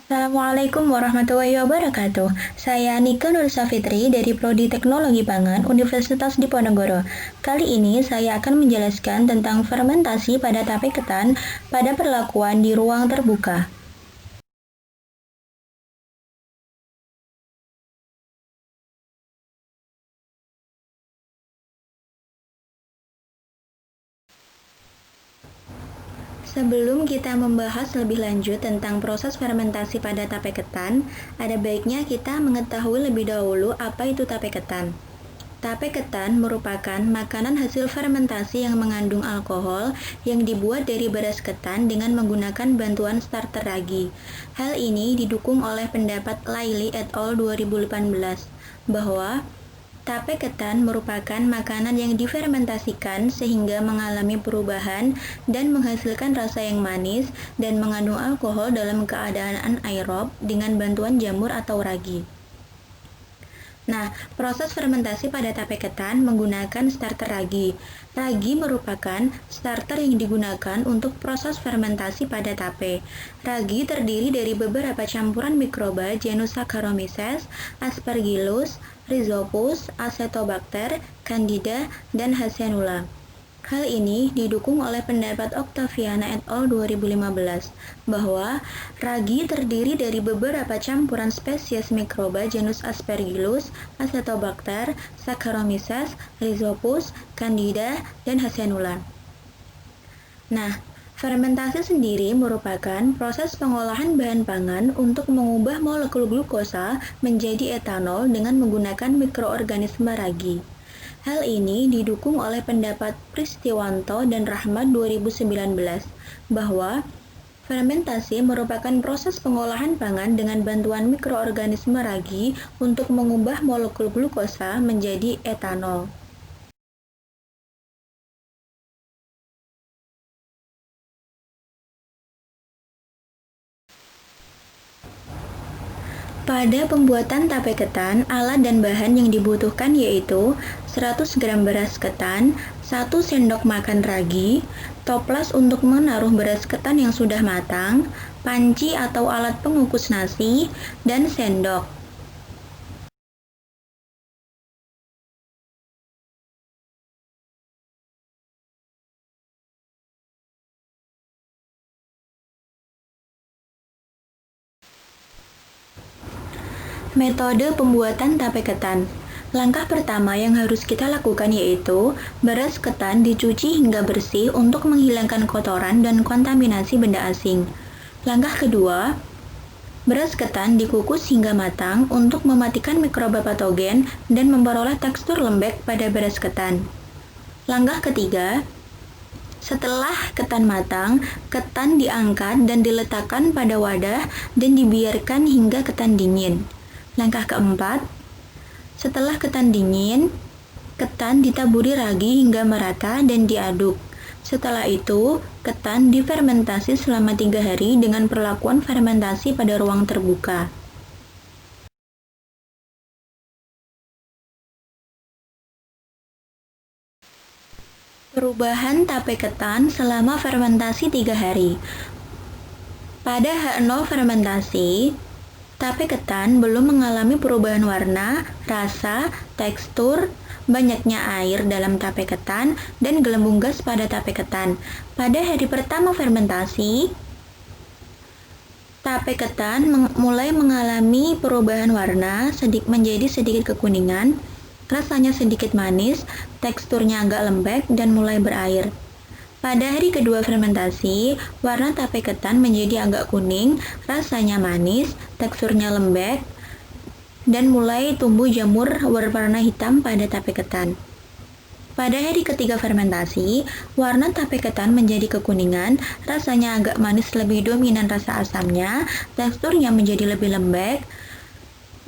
Assalamualaikum warahmatullahi wabarakatuh. Saya Nika Nur Safitri dari Prodi Teknologi Pangan Universitas Diponegoro. Kali ini saya akan menjelaskan tentang fermentasi pada tape ketan pada perlakuan di ruang terbuka. Sebelum kita membahas lebih lanjut tentang proses fermentasi pada tape ketan, ada baiknya kita mengetahui lebih dahulu apa itu tape ketan. Tape ketan merupakan makanan hasil fermentasi yang mengandung alkohol yang dibuat dari beras ketan dengan menggunakan bantuan starter ragi. Hal ini didukung oleh pendapat Laili et al. 2018 bahwa tape ketan merupakan makanan yang difermentasikan sehingga mengalami perubahan dan menghasilkan rasa yang manis dan mengandung alkohol dalam keadaan anaerob dengan bantuan jamur atau ragi. Nah, proses fermentasi pada tape ketan menggunakan starter ragi. Ragi merupakan starter yang digunakan untuk proses fermentasi pada tape. Ragi terdiri dari beberapa campuran mikroba genus Saccharomyces, Aspergillus, Rhizopus, Acetobacter, Candida, dan Hacenula. Hal ini didukung oleh pendapat Octaviana et al. 2015 bahwa ragi terdiri dari beberapa campuran spesies mikroba genus Aspergillus, Acetobacter, Saccharomyces, Rhizopus, Candida, dan Hacenula. Nah, fermentasi sendiri merupakan proses pengolahan bahan pangan untuk mengubah molekul glukosa menjadi etanol dengan menggunakan mikroorganisme ragi. Hal ini didukung oleh pendapat Pristiwanto dan Rahmat 2019 bahwa fermentasi merupakan proses pengolahan pangan dengan bantuan mikroorganisme ragi untuk mengubah molekul glukosa menjadi etanol. Pada pembuatan tape ketan, alat dan bahan yang dibutuhkan yaitu 100 gram beras ketan, 1 sendok makan ragi, toples untuk menaruh beras ketan yang sudah matang, panci atau alat pengukus nasi, dan sendok. Metode pembuatan tape ketan. Langkah pertama yang harus kita lakukan yaitu beras ketan dicuci hingga bersih untuk menghilangkan kotoran dan kontaminasi benda asing. Langkah kedua, beras ketan dikukus hingga matang untuk mematikan mikroba patogen dan memperoleh tekstur lembek pada beras ketan. Langkah ketiga, setelah ketan matang, ketan diangkat dan diletakkan pada wadah dan dibiarkan hingga ketan dingin. Langkah keempat, setelah ketan dingin, ketan ditaburi ragi hingga merata dan diaduk. Setelah itu, ketan difermentasi selama 3 hari dengan perlakuan fermentasi pada ruang terbuka. Perubahan tape ketan selama fermentasi 3 hari. Pada H0 fermentasi, tape ketan belum mengalami perubahan warna, rasa, tekstur, banyaknya air dalam tape ketan, dan gelembung gas pada tape ketan. Pada hari pertama fermentasi, tape ketan mulai mengalami perubahan warna menjadi sedikit kekuningan, rasanya sedikit manis, teksturnya agak lembek, dan mulai berair. Pada hari kedua fermentasi, warna tape ketan menjadi agak kuning, rasanya manis, teksturnya lembek, dan mulai tumbuh jamur berwarna hitam pada tape ketan. Pada hari ketiga fermentasi, warna tape ketan menjadi kekuningan, rasanya agak manis lebih dominan rasa asamnya, teksturnya menjadi lebih lembek,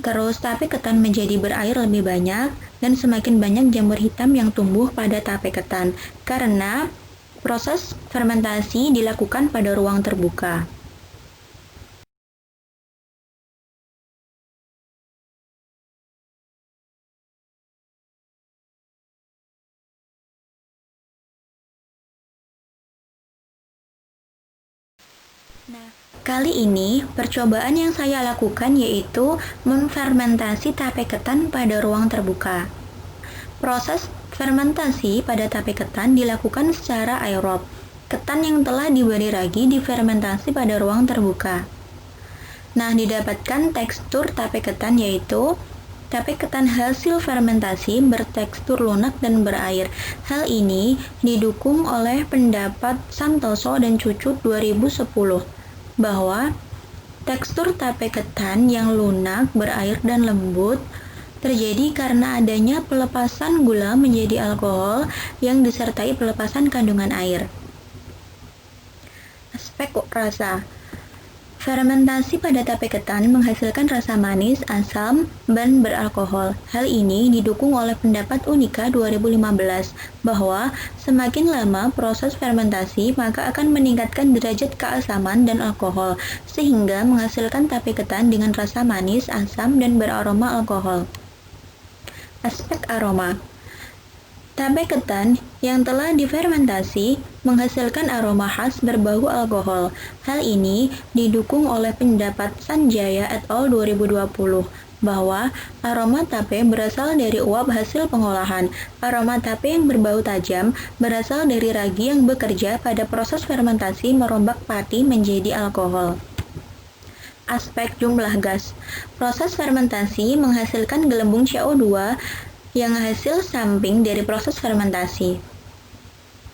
terus tape ketan menjadi berair lebih banyak, dan semakin banyak jamur hitam yang tumbuh pada tape ketan, karena proses fermentasi dilakukan pada ruang terbuka. Nah, kali ini percobaan yang saya lakukan yaitu menfermentasi tape ketan pada ruang terbuka. Proses fermentasi pada tape ketan dilakukan secara aerob. Ketan yang telah diberi ragi difermentasi pada ruang terbuka. Nah, didapatkan tekstur tape ketan yaitu tape ketan hasil fermentasi bertekstur lunak dan berair. Hal ini didukung oleh pendapat Santoso dan Cucut 2010 bahwa tekstur tape ketan yang lunak, berair, dan lembut terjadi karena adanya pelepasan gula menjadi alkohol yang disertai pelepasan kandungan air. Aspek rasa. Fermentasi pada tape ketan menghasilkan rasa manis, asam, dan beralkohol. Hal ini didukung oleh pendapat Unika 2015 bahwa semakin lama proses fermentasi maka akan meningkatkan derajat keasaman dan alkohol sehingga menghasilkan tape ketan dengan rasa manis, asam, dan beraroma alkohol. Aspek aroma. Tape ketan yang telah difermentasi menghasilkan aroma khas berbau alkohol. Hal ini didukung oleh pendapat Sanjaya et al. 2020 bahwa aroma tape berasal dari uap hasil pengolahan. Aroma tape yang berbau tajam berasal dari ragi yang bekerja pada proses fermentasi merombak pati menjadi alkohol. Aspek jumlah gas. Proses fermentasi menghasilkan gelembung CO2 yang hasil samping dari proses fermentasi.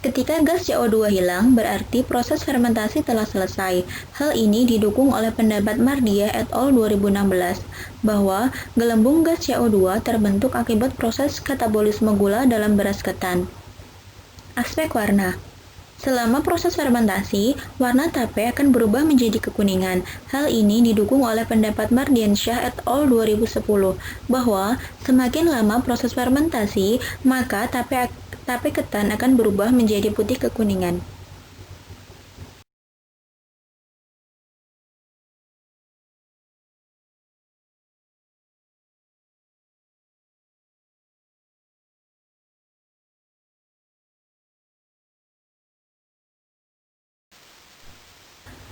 Ketika gas CO2 hilang, berarti proses fermentasi telah selesai. Hal ini didukung oleh pendapat Mardia et al. 2016 bahwa gelembung gas CO2 terbentuk akibat proses katabolisme gula dalam beras ketan. Aspek warna. Selama proses fermentasi, warna tape akan berubah menjadi kekuningan. Hal ini didukung oleh pendapat Mardiansyah et al. 2010 bahwa semakin lama proses fermentasi, maka tape ketan akan berubah menjadi putih kekuningan.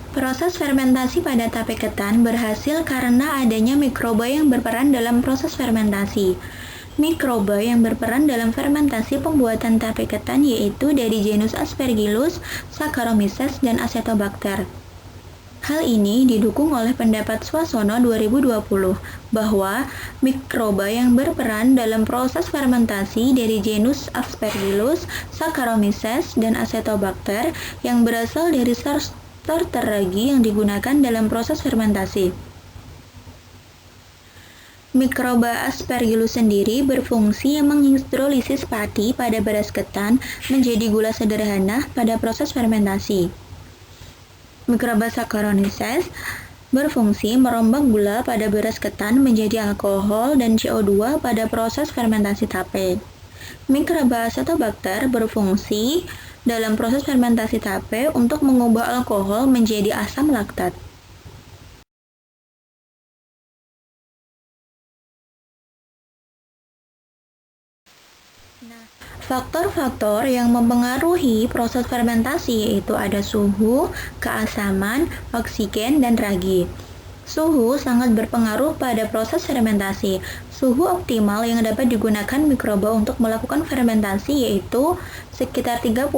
Proses fermentasi pada tape ketan berhasil karena adanya mikroba yang berperan dalam proses fermentasi. Mikroba yang berperan dalam fermentasi pembuatan tape ketan yaitu dari genus Aspergillus, Saccharomyces, dan Acetobacter. Hal ini didukung oleh pendapat Swasono 2020 bahwa mikroba yang berperan dalam proses fermentasi dari genus Aspergillus, Saccharomyces, dan Acetobacter yang berasal dari starter ragi yang digunakan dalam proses fermentasi. Mikroba Aspergillus sendiri berfungsi menghidrolisis pati pada beras ketan menjadi gula sederhana pada proses fermentasi. Mikroba Saccharomyces berfungsi merombak gula pada beras ketan menjadi alkohol dan CO2 pada proses fermentasi tape. Mikroba Acetobacter berfungsi dalam proses fermentasi tape untuk mengubah alkohol menjadi asam laktat. Nah, faktor-faktor yang mempengaruhi proses fermentasi yaitu ada suhu, keasaman, oksigen, dan ragi. Suhu sangat berpengaruh pada proses fermentasi. Suhu optimal yang dapat digunakan mikroba untuk melakukan fermentasi yaitu sekitar 30-40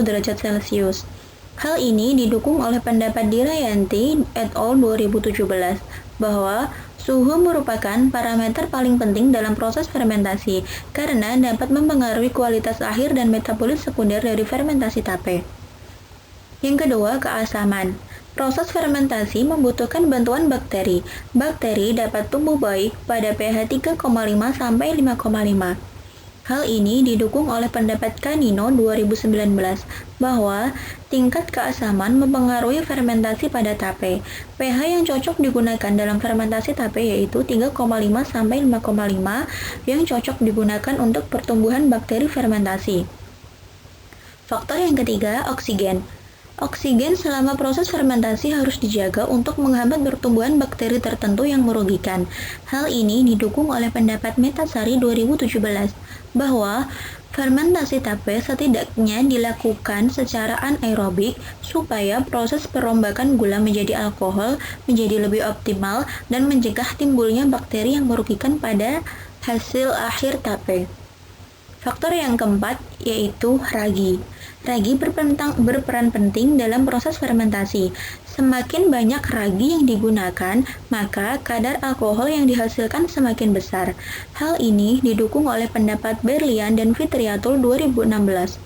derajat Celcius. Hal ini didukung oleh pendapat Dirayanti et al. 2017 bahwa suhu merupakan parameter paling penting dalam proses fermentasi karena dapat mempengaruhi kualitas akhir dan metabolit sekunder dari fermentasi tape. Yang kedua, keasaman. Proses fermentasi membutuhkan bantuan bakteri. Bakteri dapat tumbuh baik pada pH 3,5 sampai 5,5. Hal ini didukung oleh pendapat Canino 2019 bahwa tingkat keasaman mempengaruhi fermentasi pada tape. pH yang cocok digunakan dalam fermentasi tape yaitu 3,5 sampai 5,5 yang cocok digunakan untuk pertumbuhan bakteri fermentasi. Faktor yang ketiga, oksigen. Oksigen selama proses fermentasi harus dijaga untuk menghambat pertumbuhan bakteri tertentu yang merugikan. Hal ini didukung oleh pendapat Metasari 2017 bahwa Fermentasi tape setidaknya dilakukan secara anaerobik supaya proses perombakan gula menjadi alkohol menjadi lebih optimal dan mencegah timbulnya bakteri yang merugikan pada hasil akhir tape. Faktor yang keempat yaitu ragi. Ragi berperan penting dalam proses fermentasi. Semakin banyak ragi yang digunakan, maka kadar alkohol yang dihasilkan semakin besar. Hal ini didukung oleh pendapat Berlian dan Fitriatul 2016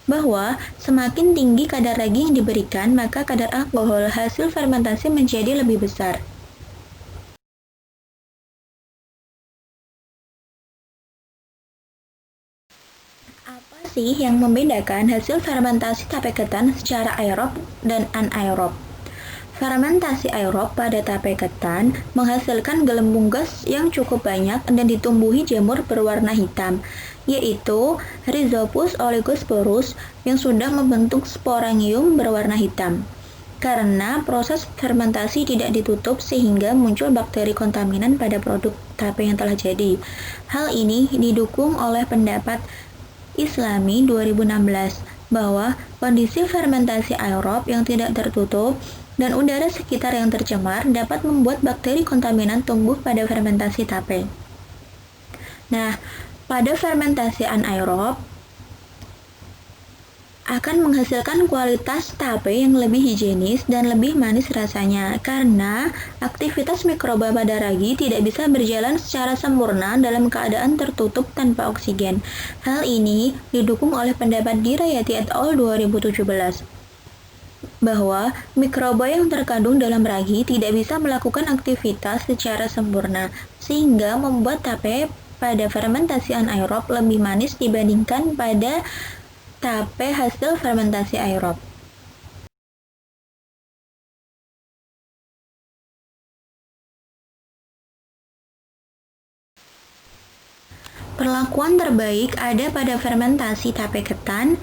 bahwa semakin tinggi kadar ragi yang diberikan, maka kadar alkohol hasil fermentasi menjadi lebih besar. Apa sih yang membedakan hasil fermentasi tape ketan secara aerob dan anaerob? Fermentasi aerob pada tape ketan menghasilkan gelembung gas yang cukup banyak dan ditumbuhi jamur berwarna hitam, yaitu Rhizopus oligosporus yang sudah membentuk sporangium berwarna hitam. Karena proses fermentasi tidak ditutup sehingga muncul bakteri kontaminan pada produk tape yang telah jadi. Hal ini didukung oleh pendapat Islami 2016 bahwa kondisi fermentasi aerob yang tidak tertutup dan udara sekitar yang tercemar dapat membuat bakteri kontaminan tumbuh pada fermentasi tape. Nah, pada fermentasi anaerob akan menghasilkan kualitas tape yang lebih higienis dan lebih manis rasanya karena aktivitas mikroba pada ragi tidak bisa berjalan secara sempurna dalam keadaan tertutup tanpa oksigen. Hal ini didukung oleh pendapat Dirayati et al. 2017 bahwa mikroba yang terkandung dalam ragi tidak bisa melakukan aktivitas secara sempurna sehingga membuat tape pada fermentasi anaerob lebih manis dibandingkan pada tape hasil fermentasi aerob. Perlakuan terbaik ada pada fermentasi tape ketan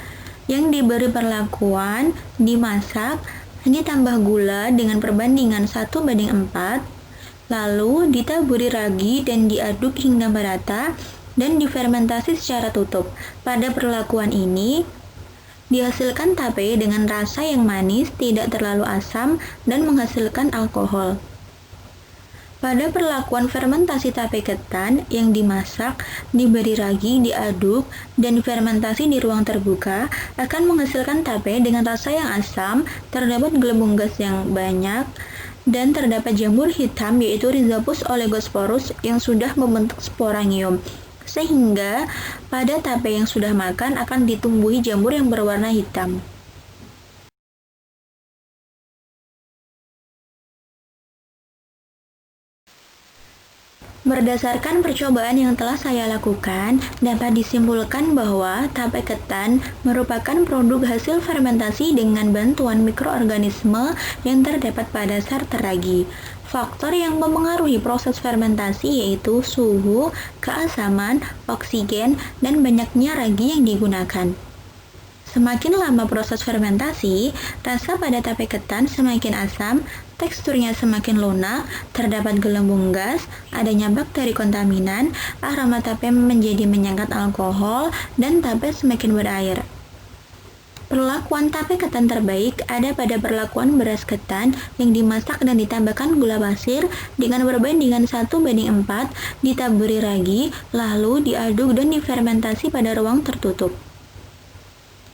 yang diberi perlakuan dimasak, ditambah gula dengan perbandingan 1:4, lalu ditaburi ragi dan diaduk hingga merata dan difermentasi secara tutup. Pada perlakuan ini, dihasilkan tape dengan rasa yang manis, tidak terlalu asam, dan menghasilkan alkohol. Pada perlakuan fermentasi tape ketan yang dimasak, diberi ragi, diaduk, dan difermentasi di ruang terbuka, akan menghasilkan tape dengan rasa yang asam, terdapat gelembung gas yang banyak, dan terdapat jamur hitam yaitu Rhizopus oligosporus yang sudah membentuk sporangium. Sehingga pada tape yang sudah makan akan ditumbuhi jamur yang berwarna hitam. Berdasarkan percobaan yang telah saya lakukan, dapat disimpulkan bahwa tape ketan merupakan produk hasil fermentasi dengan bantuan mikroorganisme yang terdapat pada starter ragi. Faktor yang mempengaruhi proses fermentasi yaitu suhu, keasaman, oksigen, dan banyaknya ragi yang digunakan. Semakin lama proses fermentasi, rasa pada tape ketan semakin asam, teksturnya semakin lunak, terdapat gelembung gas, adanya bakteri kontaminan, aroma tape menjadi menyengat alkohol, dan tape semakin berair. Perlakuan tape ketan terbaik ada pada perlakuan beras ketan yang dimasak dan ditambahkan gula pasir dengan perbandingan 1:4, ditaburi ragi, lalu diaduk dan difermentasi pada ruang tertutup.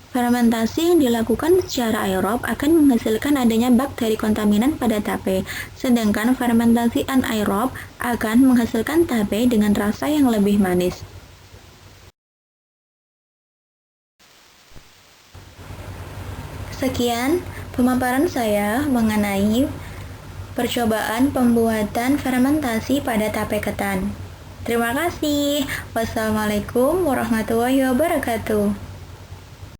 Fermentasi yang dilakukan secara aerob akan menghasilkan adanya bakteri kontaminan pada tape, sedangkan fermentasi anaerob akan menghasilkan tape dengan rasa yang lebih manis. Sekian pemaparan saya mengenai percobaan pembuatan fermentasi pada tape ketan. Terima kasih. Wassalamualaikum warahmatullahi wabarakatuh.